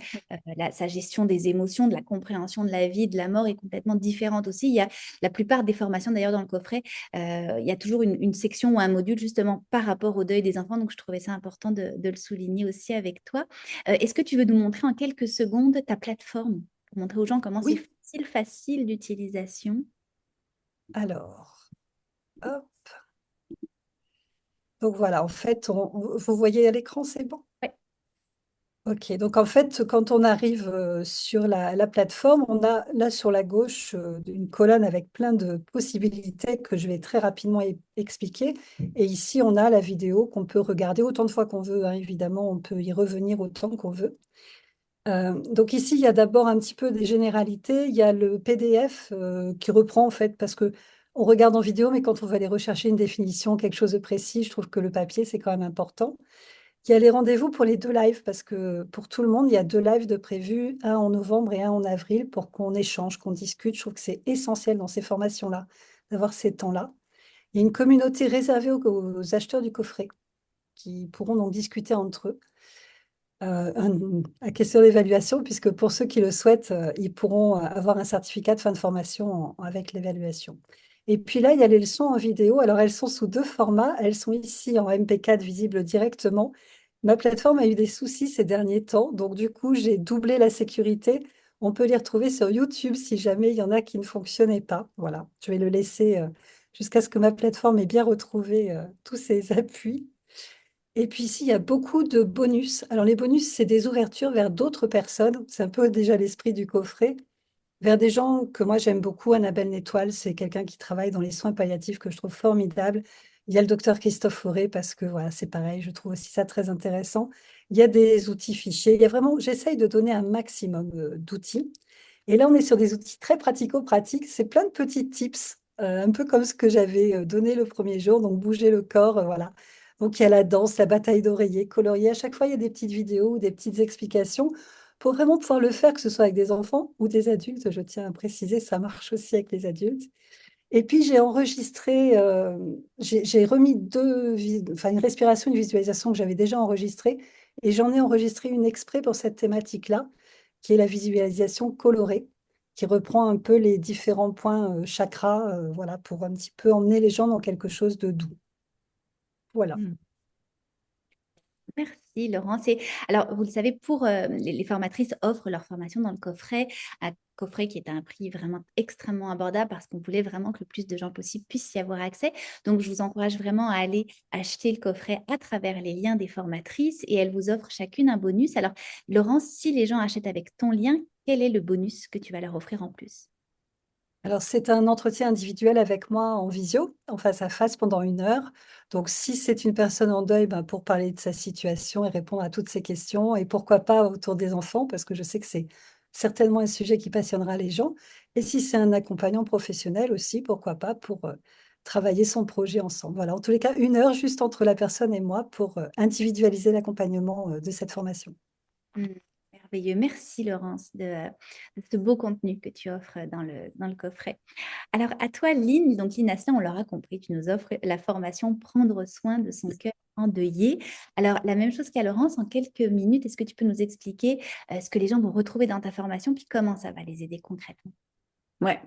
Sa gestion des émotions, de la compréhension de la vie, de la mort est complètement différente aussi. Il y a la plupart des formations d'ailleurs dans le coffret, il y a toujours une section ou un module justement par rapport au deuil des enfants. Donc je trouvais ça important de le souligner aussi avec toi. Est-ce que tu veux nous montrer en quelques secondes ta plateforme pour montrer aux gens comment c'est Oui, facile d'utilisation? alors, hop. Donc voilà, en fait, vous voyez à l'écran, c'est bon? Ouais. Ok, donc en fait, quand on arrive sur la plateforme, on a là sur la gauche une colonne avec plein de possibilités que je vais très rapidement expliquer. Et ici, on a la vidéo qu'on peut regarder autant de fois qu'on veut, hein, évidemment, on peut y revenir autant qu'on veut. Donc ici, il y a d'abord un petit peu des généralités. Il y a le PDF qui reprend en fait, parce que on regarde en vidéo, mais quand on va aller rechercher une définition, quelque chose de précis, je trouve que le papier, c'est quand même important. Il y a les rendez-vous pour les 2 lives parce que pour tout le monde, il y a 2 lives de prévus, un en novembre et un en avril pour qu'on échange, qu'on discute. Je trouve que c'est essentiel dans ces formations-là, d'avoir ces temps-là. Il y a une communauté réservée aux acheteurs du coffret qui pourront donc discuter entre eux. La question d'évaluation, puisque pour ceux qui le souhaitent, ils pourront avoir un certificat de fin de formation avec l'évaluation. Et puis là, il y a les leçons en vidéo. Alors, elles sont sous 2 formats. Elles sont ici en MP4 visibles directement. Ma plateforme a eu des soucis ces derniers temps. Donc, du coup, j'ai doublé la sécurité. On peut les retrouver sur YouTube si jamais il y en a qui ne fonctionnaient pas. Voilà, je vais le laisser jusqu'à ce que ma plateforme ait bien retrouvé tous ses appuis. Et puis ici, il y a beaucoup de bonus. Alors les bonus, c'est des ouvertures vers d'autres personnes. C'est un peu déjà l'esprit du coffret. vers des gens que moi j'aime beaucoup. Annabelle Nétoile, c'est quelqu'un qui travaille dans les soins palliatifs que je trouve formidable. Il y a le docteur Christophe Fauré parce que voilà, c'est pareil, je trouve aussi ça très intéressant. Il y a des outils fichiers. Il y a vraiment, j'essaye de donner un maximum d'outils. Et là, on est sur des outils très pratico-pratiques. C'est plein de petits tips, un peu comme ce que j'avais donné le premier jour. Donc, bouger le corps, voilà. Donc, il y a la danse, la bataille d'oreiller, colorier. À chaque fois, il y a des petites vidéos ou des petites explications pour vraiment pouvoir le faire, que ce soit avec des enfants ou des adultes. Je tiens à préciser, ça marche aussi avec les adultes. Et puis, j'ai enregistré, j'ai remis enfin, une respiration, une visualisation que j'avais déjà enregistrée. Et j'en ai enregistré une exprès pour cette thématique-là, qui est la visualisation colorée, qui reprend un peu les différents points chakras, voilà, pour un petit peu emmener les gens dans quelque chose de doux. Voilà. Mm. Merci Laurence. Et alors, vous le savez, pour les formatrices offrent leur formation dans le coffret, un coffret qui est à un prix vraiment extrêmement abordable parce qu'on voulait vraiment que le plus de gens possible puissent y avoir accès. Donc, je vous encourage vraiment à aller acheter le coffret à travers les liens des formatrices et elles vous offrent chacune un bonus. Alors, Laurence, si les gens achètent avec ton lien, quel est le bonus que tu vas leur offrir en plus? Alors, c'est un entretien individuel avec moi en visio, en face à face pendant 1 heure. Donc, si c'est une personne en deuil, ben, pour parler de sa situation et répondre à toutes ces questions, et pourquoi pas autour des enfants, parce que je sais que c'est certainement un sujet qui passionnera les gens. Et si c'est un accompagnant professionnel aussi, pourquoi pas, pour travailler son projet ensemble. Voilà, en tous les cas, 1 heure juste entre la personne et moi pour individualiser l'accompagnement de cette formation. Mm. Merveilleux. Merci Laurence de ce beau contenu que tu offres dans le coffret. Alors, à toi, Lynn, donc Lynn Asselin, on l'aura compris, tu nous offres la formation Prendre soin de son cœur endeuillé. Alors, la même chose qu'à Laurence, en quelques minutes, est-ce que tu peux nous expliquer ce que les gens vont retrouver dans ta formation, puis comment ça va les aider concrètement? Ouais.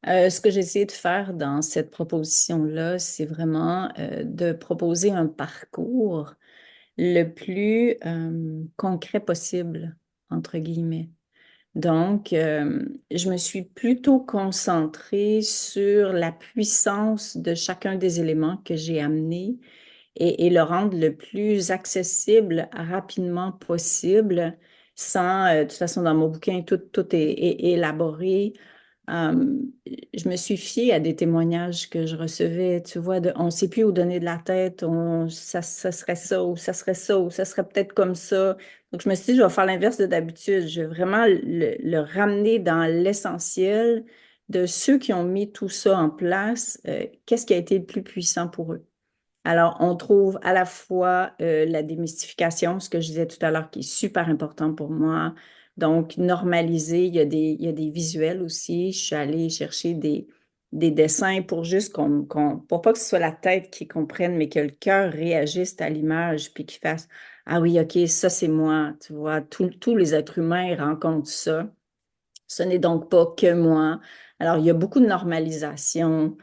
Ce que j'ai essayé de faire dans cette proposition-là, c'est vraiment de proposer un parcours le plus concret possible, entre guillemets. Donc, je me suis plutôt concentrée sur la puissance de chacun des éléments que j'ai amenés et le rendre le plus accessible rapidement possible, sans, de toute façon, dans mon bouquin, tout est élaboré. Euh, je me suis fiée à des témoignages que je recevais, tu vois, on ne sait plus où donner de la tête, ça serait ça, ou ça serait ça, ou ça serait peut-être comme ça. Donc, je me suis dit, je vais faire l'inverse de d'habitude. Je vais vraiment le ramener dans l'essentiel de ceux qui ont mis tout ça en place. Qu'est-ce qui a été le plus puissant pour eux? Alors, on trouve à la fois la démystification, ce que je disais tout à l'heure, qui est super important pour moi. Donc, normaliser, il y a des visuels aussi. Je suis allée chercher des dessins pour juste pour pas que ce soit la tête qui comprenne, mais que le cœur réagisse à l'image, puis qu'il fasse, ah oui, OK, ça c'est moi. Tu vois, tous les êtres humains rencontrent ça. Ce n'est donc pas que moi. Alors, il y a beaucoup de normalisation.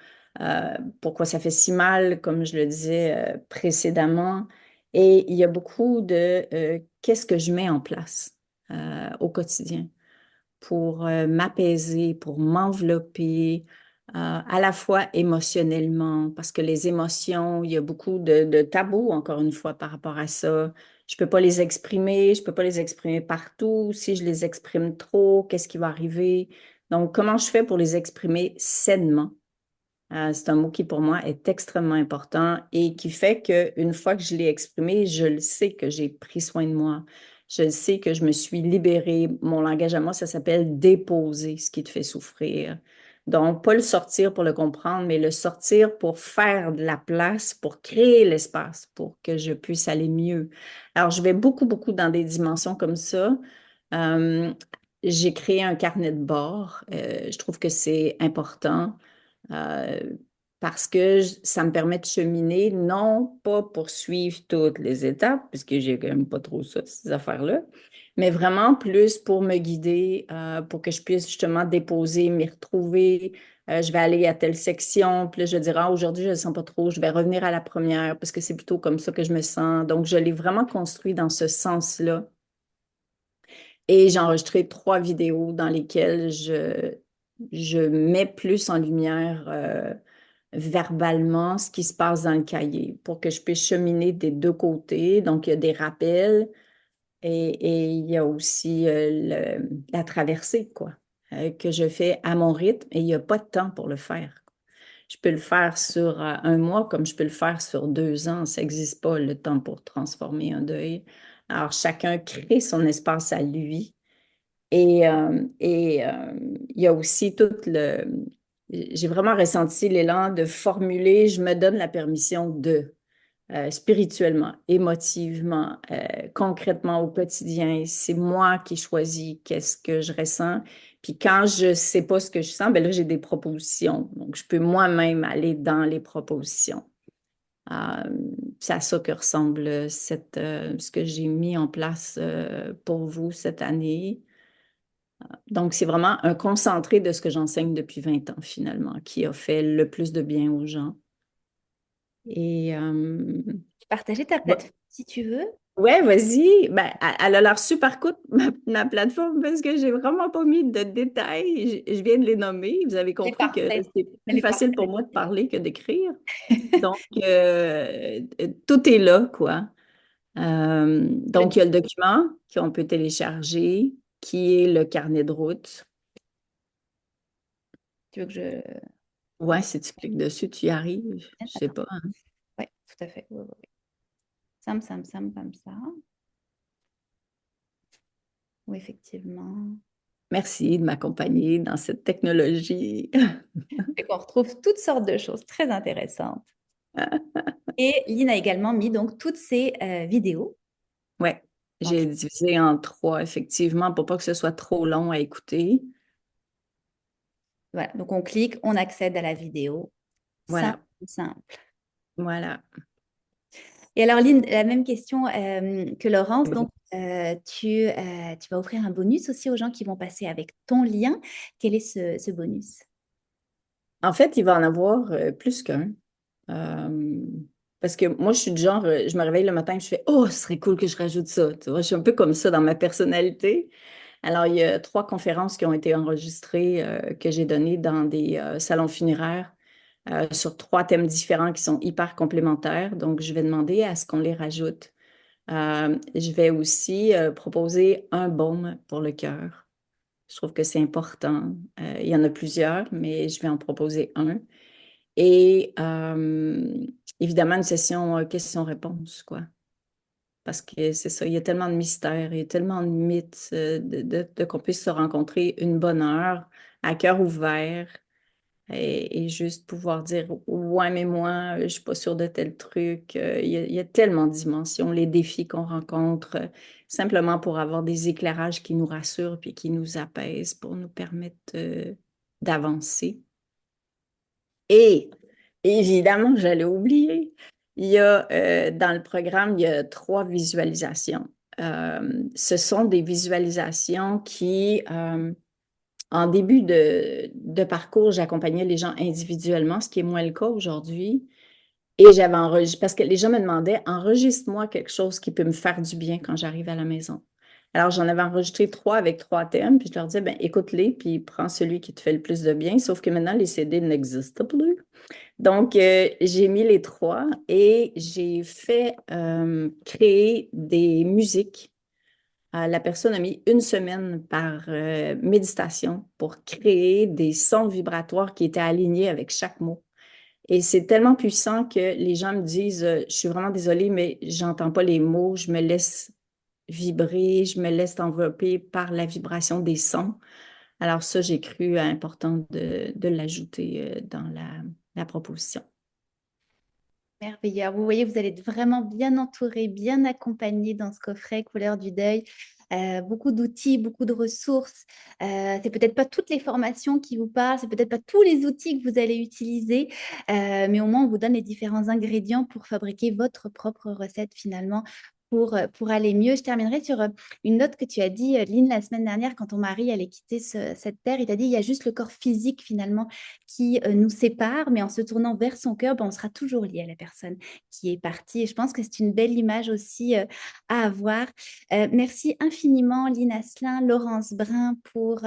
Pourquoi ça fait si mal, comme je le disais précédemment. Et il y a beaucoup de qu'est-ce que je mets en place au quotidien pour m'apaiser, pour m'envelopper, à la fois émotionnellement, parce que les émotions, il y a beaucoup de tabous, encore une fois, par rapport à ça. Je ne peux pas les exprimer, je ne peux pas les exprimer partout. Si je les exprime trop, qu'est-ce qui va arriver? Donc, comment je fais pour les exprimer sainement? C'est un mot qui, pour moi, est extrêmement important et qui fait qu'une fois que je l'ai exprimé, je le sais que j'ai pris soin de moi. Je le sais que je me suis libérée. Mon langage à moi, ça s'appelle déposer ce qui te fait souffrir. Donc, pas le sortir pour le comprendre, mais le sortir pour faire de la place, pour créer l'espace pour que je puisse aller mieux. Alors, je vais beaucoup dans des dimensions comme ça. Euh, j'ai créé un carnet de bord. Je trouve que c'est important euh, parce que ça me permet de cheminer, non pas pour suivre toutes les étapes, puisque j'ai quand même pas trop ça, ces affaires-là, mais vraiment plus pour me guider, pour que je puisse justement déposer, m'y retrouver. Je vais aller à telle section, puis là, je vais dire, ah, aujourd'hui, je ne le sens pas trop, je vais revenir à la première, parce que c'est plutôt comme ça que je me sens. Donc, je l'ai vraiment construit dans ce sens-là. Et j'ai enregistré 3 vidéos dans lesquelles je mets plus en lumière verbalement ce qui se passe dans le cahier pour que je puisse cheminer des deux côtés. Donc, il y a des rappels et il y a aussi la traversée, quoi. que je fais à mon rythme et il n'y a pas de temps pour le faire. Je peux le faire sur un mois comme je peux le faire sur 2 ans. Ça n'existe pas le temps pour transformer un deuil. Alors, chacun crée son espace à lui. Il y a aussi tout le... J'ai vraiment ressenti l'élan de formuler, je me donne la permission de, spirituellement, émotivement, concrètement au quotidien. C'est moi qui choisis qu'est-ce que je ressens. Puis quand je ne sais pas ce que je sens, ben là, j'ai des propositions. Donc, je peux moi-même aller dans les propositions. Euh, c'est à ça que ressemble ce que j'ai mis en place pour vous cette année. Donc, c'est vraiment un concentré de ce que j'enseigne depuis 20 ans, finalement, qui a fait le plus de bien aux gens. Et Partager ta ouais, plateforme si tu veux. ouais, vas-y. Ben, elle a l'air super cool, ma plateforme, parce que j'ai vraiment pas mis de détails. Je viens de les nommer. Vous avez Elle est compris que parfaite. c'est Elle plus est facile parfaite. pour moi de parler que d'écrire. Donc, tout est là, quoi. Donc, il y a le document qu'on peut télécharger, qui est le carnet de route. Tu veux que je... Ouais, si tu cliques dessus, tu y arrives. Je sais Attends. pas, hein. Oui, tout à fait. Oui, oui, oui. Sam, Sam, Sam, comme ça. Oui, effectivement. Merci de m'accompagner dans cette technologie. Et qu'on retrouve toutes sortes de choses très intéressantes. Et Lynn a également mis donc toutes ces vidéos. Ouais, Donc, j'ai divisé en 3, effectivement, pour pas que ce soit trop long à écouter. voilà. Donc, on clique, on accède à la vidéo. Simple, Voilà, simple. voilà. Et alors, Lynn, la même question que Laurence. Bon. Donc, tu vas offrir un bonus aussi aux gens qui vont passer avec ton lien. Quel est ce bonus? En fait, il va en avoir plus qu'un. Euh, Parce que moi, je suis du genre, je me réveille le matin et je fais, oh, ce serait cool que je rajoute ça. Tu vois, je suis un peu comme ça dans ma personnalité. Alors, il y a 3 conférences qui ont été enregistrées que j'ai données dans des salons funéraires sur 3 thèmes différents qui sont hyper complémentaires. Donc, je vais demander à ce qu'on les rajoute. Je vais aussi proposer un baume pour le cœur. Je trouve que c'est important. Il y en a plusieurs, mais je vais en proposer un. Et évidemment, une session questions-réponses, quoi. Parce que c'est ça, il y a tellement de mystères, il y a tellement de mythes de qu'on puisse se rencontrer une bonne heure, à cœur ouvert, et juste pouvoir dire, ouais, mais moi, je suis pas sûre de tel truc. Il y a tellement de dimensions, les défis qu'on rencontre, simplement pour avoir des éclairages qui nous rassurent puis qui nous apaisent pour nous permettre d'avancer. Et évidemment, j'allais oublier, il y a dans le programme, il y a 3 visualisations. Ce sont des visualisations qui, en début de parcours, j'accompagnais les gens individuellement, ce qui est moins le cas aujourd'hui. Et j'avais enregistré, parce que les gens me demandaient, enregistre-moi quelque chose qui peut me faire du bien quand j'arrive à la maison. Alors, j'en avais enregistré 3 avec 3 thèmes, puis je leur disais, ben, écoute-les, puis prends celui qui te fait le plus de bien, sauf que maintenant, les CD n'existent plus. Donc, j'ai mis les 3 et j'ai fait créer des musiques. La personne a mis 1 semaine par méditation pour créer des sons vibratoires qui étaient alignés avec chaque mot. Et c'est tellement puissant que les gens me disent, je suis vraiment désolée, mais j'entends pas les mots, je me laisse vibrer, je me laisse envelopper par la vibration des sons. Alors ça, j'ai cru important de l'ajouter dans la proposition. Merveilleux. Alors, vous voyez, vous allez être vraiment bien entouré, bien accompagné dans ce coffret couleur du deuil. Beaucoup d'outils, beaucoup de ressources. C'est peut-être pas toutes les formations qui vous parlent, c'est peut-être pas tous les outils que vous allez utiliser, mais au moins on vous donne les différents ingrédients pour fabriquer votre propre recette finalement. Pour aller mieux. Je terminerai sur une note que tu as dit, Lynn, la semaine dernière, quand ton mari allait quitter cette terre. Il t'a dit il y a juste le corps physique finalement qui nous sépare, mais en se tournant vers son cœur, ben, on sera toujours lié à la personne qui est partie. Et je pense que c'est une belle image aussi à avoir. Merci infiniment, Lynn Asselin, Laurence Brun, pour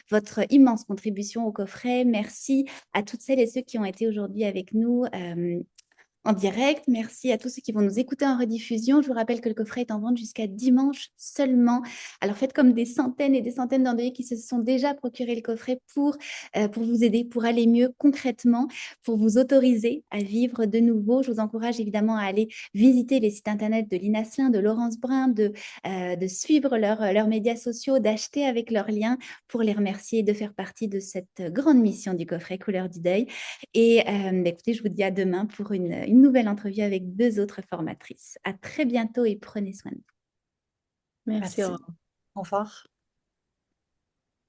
votre immense contribution au coffret. Merci à toutes celles et ceux qui ont été aujourd'hui avec nous. en direct. Merci à tous ceux qui vont nous écouter en rediffusion. Je vous rappelle que le coffret est en vente jusqu'à dimanche seulement. Alors faites comme des centaines et des centaines d'endeuillés qui se sont déjà procuré le coffret pour vous aider, pour aller mieux concrètement, pour vous autoriser à vivre de nouveau. Je vous encourage évidemment à aller visiter les sites internet de Lina Slin, de Laurence Brun, de suivre leurs médias sociaux, d'acheter avec leurs liens pour les remercier et de faire partie de cette grande mission du coffret Couleur du deuil. Et écoutez, je vous dis à demain pour une nouvelle entrevue avec 2 autres formatrices. À très bientôt et prenez soin de vous. Merci. Merci. Au revoir.